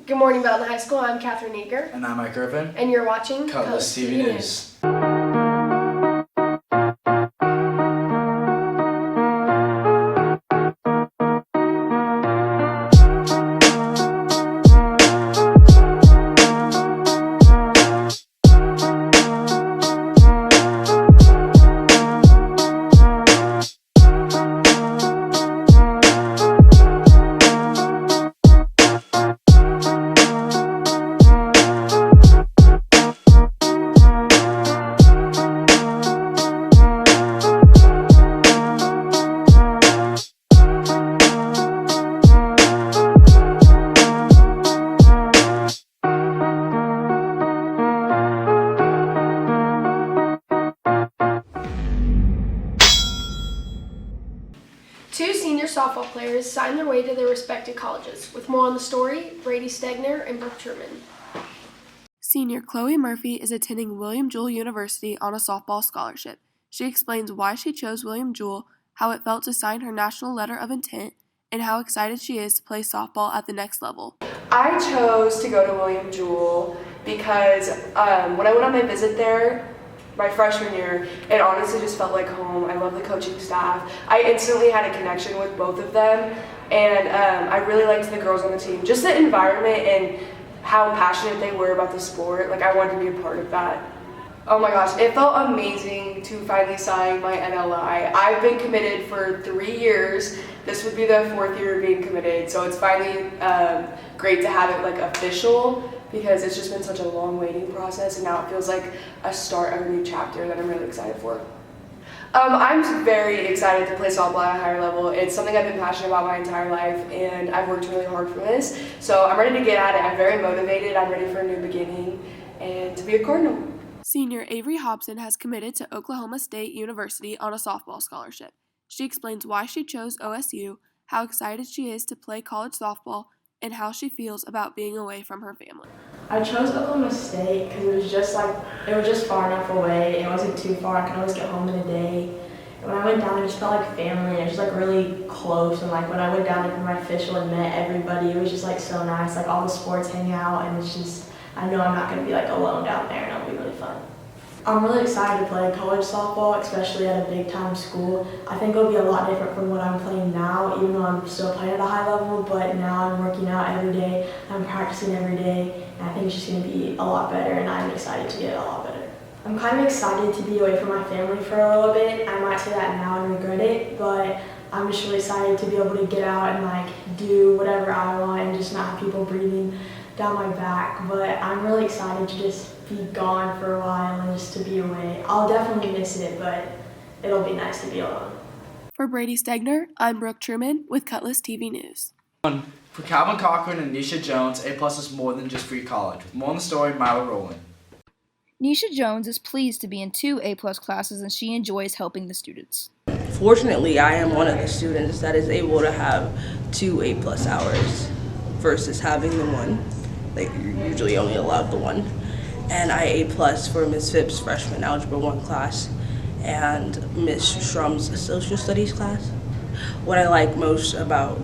Good morning, Belton High School. I'm Catherine Eager. And I'm Mike Irvin. And you're watching Cutlass TV News. Two senior softball players signed their way to their respective colleges. With more on the story, Brady Stegner and Brooke Truman. Senior Chloe Murphy is attending William Jewell University on a softball scholarship. She explains why she chose William Jewell, how it felt to sign her national letter of intent, and how excited she is to play softball at the next level. I chose to go to William Jewell because when I went on my visit there, my freshman year, it honestly just felt like home. I love the coaching staff. I instantly had a connection with both of them, and I really liked the girls on the team. Just the environment and how passionate they were about the sport. Like, I wanted to be a part of that. Oh my gosh, it felt amazing to finally sign my NLI. I've been committed for 3 years. This would be the 4th year of being committed, so it's finally great to have it like official, because it's just been such a long waiting process, and now it feels like a start of a new chapter that I'm really excited for. I'm very excited to play softball at a higher level. It's something I've been passionate about my entire life, and I've worked really hard for this. So I'm ready to get at it. I'm very motivated. I'm ready for a new beginning and to be a Cardinal. Senior Avery Hobson has committed to Oklahoma State University on a softball scholarship. She explains why she chose OSU, how excited she is to play college softball, and how she feels about being away from her family. I chose Oklahoma State because it was just far enough away. It wasn't too far. I could always get home in a day. And when I went down, it just felt like family. It was just like really close. And like when I went down for my official and met everybody, it was just like so nice. Like all the sports hang out, and it's just, I know I'm not going to be like alone down there, and it'll be really fun. I'm really excited to play college softball, especially at a big-time school. I think it'll be a lot different from what I'm playing now, even though I'm still playing at a high level, but now I'm working out every day, I'm practicing every day, and I think it's just going to be a lot better, and I'm excited to get a lot better. I'm kind of excited to be away from my family for a little bit. I might say that now and regret it, but I'm just really excited to be able to get out and like do whatever I want and just not have people breathing down my back. But I'm really excited to just be gone for a while and just to be away. I'll definitely miss it, but it'll be nice to be alone. For Brady Stegner, I'm Brooke Truman with Cutlass TV News. For Kalvin, Cochran, and Nisha Jones, A+ is more than just free college. With more on the story, Milo Rowland. Nisha Jones is pleased to be in 2 A+ classes, and she enjoys helping the students. Fortunately, I am one of the students that is able to have 2 A+ hours versus having the one. Like, you're usually only allowed the one. And I A+ for Ms. Phipp's freshman Algebra 1 class and Ms. Strum's Social Studies class. What I like most about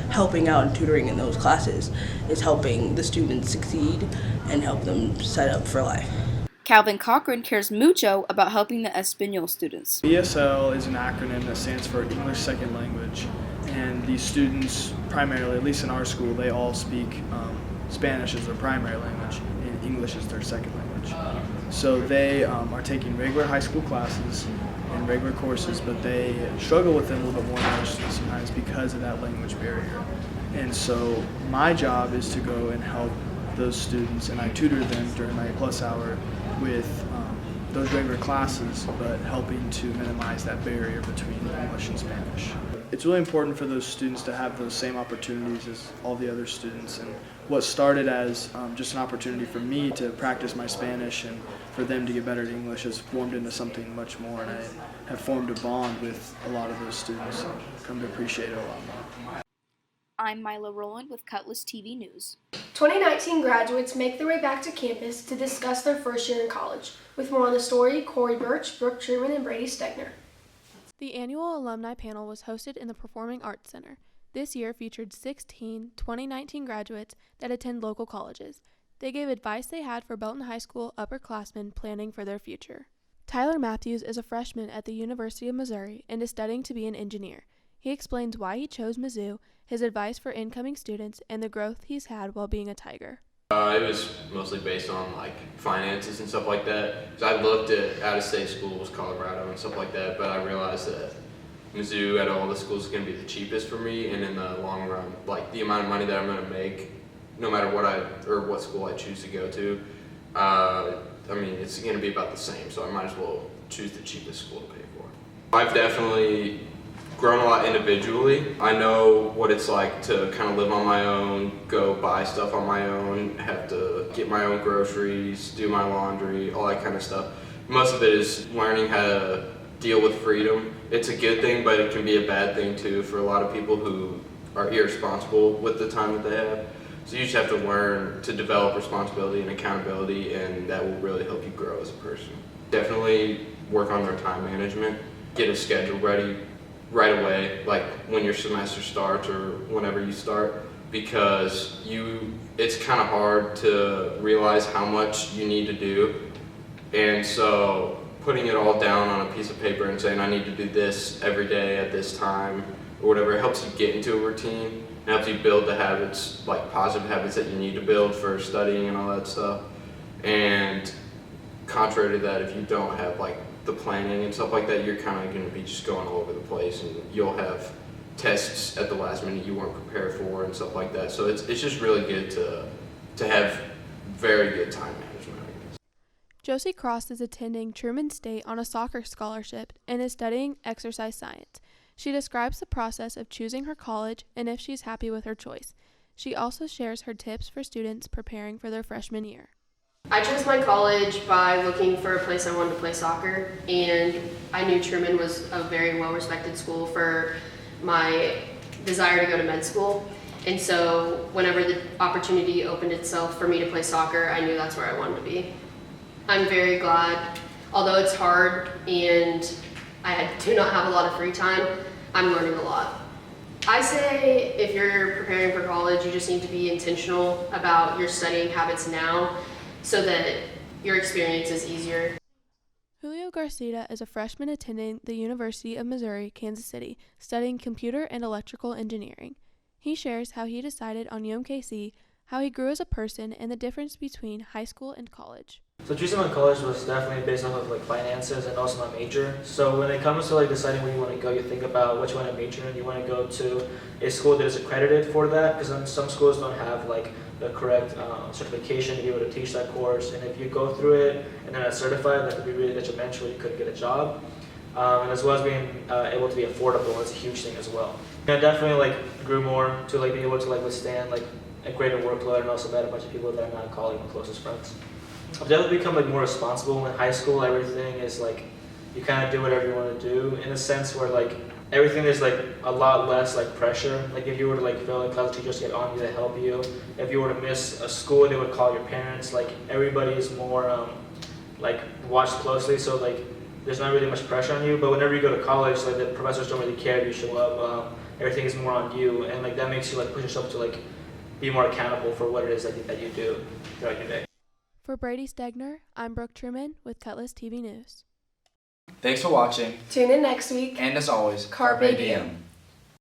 helping out and tutoring in those classes is helping the students succeed and help them set up for life. Kalvin Cochran cares mucho about helping the Espanol students. ESL is an acronym that stands for English Second Language, and these students primarily, at least in our school, they all speak Spanish as their primary language and English as their second language. So they are taking regular high school classes and regular courses, but they struggle with them a little bit more than other students sometimes because of that language barrier. And so my job is to go and help those students, and I tutor them during my A+ hour with those regular classes, but helping to minimize that barrier between English and Spanish. It's really important for those students to have those same opportunities as all the other students, and what started as just an opportunity for me to practice my Spanish and for them to get better at English has formed into something much more, and I have formed a bond with a lot of those students and come to appreciate it a lot more. I'm Milo Rowland with Cutlass TV News. 2019 graduates make their way back to campus to discuss their first year in college. With more on the story, Corey Birch, Brooke Truman, and Brady Stegner. The annual alumni panel was hosted in the Performing Arts Center. This year featured 16 2019 graduates that attend local colleges. They gave advice they had for Belton High School upperclassmen planning for their future. Tyler Matthews is a freshman at the University of Missouri and is studying to be an engineer. He explains why he chose Mizzou, his advice for incoming students, and the growth he's had while being a Tiger. It was mostly based on finances and stuff like that. 'Cause I looked at out-of-state schools, Colorado and stuff like that, but I realized that Mizzou out of all the schools is going to be the cheapest for me, and in the long run, the amount of money that I'm going to make, no matter what school I choose to go to, it's going to be about the same. So I might as well choose the cheapest school to pay for. I've definitely grown a lot individually. I know what it's like to kind of live on my own, go buy stuff on my own, have to get my own groceries, do my laundry, all that kind of stuff. Most of it is learning how to deal with freedom. It's a good thing, but it can be a bad thing too for a lot of people who are irresponsible with the time that they have. So you just have to learn to develop responsibility and accountability, and that will really help you grow as a person. Definitely work on their time management, get a schedule ready right away, like when your semester starts or whenever you start, because it's kind of hard to realize how much you need to do. And so putting it all down on a piece of paper and saying I need to do this every day at this time or whatever, it helps you get into a routine. It helps you build the habits, positive habits that you need to build for studying and all that stuff. And contrary to that, if you don't have the planning and stuff like that, you're kind of going to be just going all over the place, and you'll have tests at the last minute you weren't prepared for and stuff like that. So it's just really good to have very good time management, I guess. Josie Cross is attending Truman State on a soccer scholarship and is studying exercise science. She describes the process of choosing her college and if she's happy with her choice. She also shares her tips for students preparing for their freshman year. I chose my college by looking for a place I wanted to play soccer, and I knew Truman was a very well-respected school for my desire to go to med school. And so whenever the opportunity opened itself for me to play soccer, I knew that's where I wanted to be. I'm very glad, although it's hard and I do not have a lot of free time, I'm learning a lot. I say if you're preparing for college, you just need to be intentional about your studying habits now so that your experience is easier. Julio Garcia is a freshman attending the University of Missouri, Kansas City, studying computer and electrical engineering. He shares how he decided on UMKC, how he grew as a person, and the difference between high school and college. So choosing my college was definitely based off of finances and also my major. So when it comes to deciding where you want to go, you think about which one to major in. You want to go to a school that is accredited for that, because some schools don't have the correct certification to be able to teach that course. And if you go through it and then it's certified, that could be really detrimental. You couldn't get a job. And as well as being able to be affordable is a huge thing as well. And I definitely grew more to be able to withstand a greater workload, and also met a bunch of people that I'm now calling my closest friends. I've definitely become more responsible. In high school, everything is you kind of do whatever you want to do, in a sense where everything is a lot less pressure. If you were to fail a class, teachers get on you to help you. If you were to miss a school, they would call your parents. Everybody is more watched closely, so there's not really much pressure on you. But whenever you go to college, the professors don't really care if you show up. Everything is more on you, and that makes you push yourself to be more accountable for what it is that you do throughout your day. For Brady Stegner, I'm Brooke Truman with Cutlass TV News. Thanks for watching. Tune in next week. And as always, Carpe diem.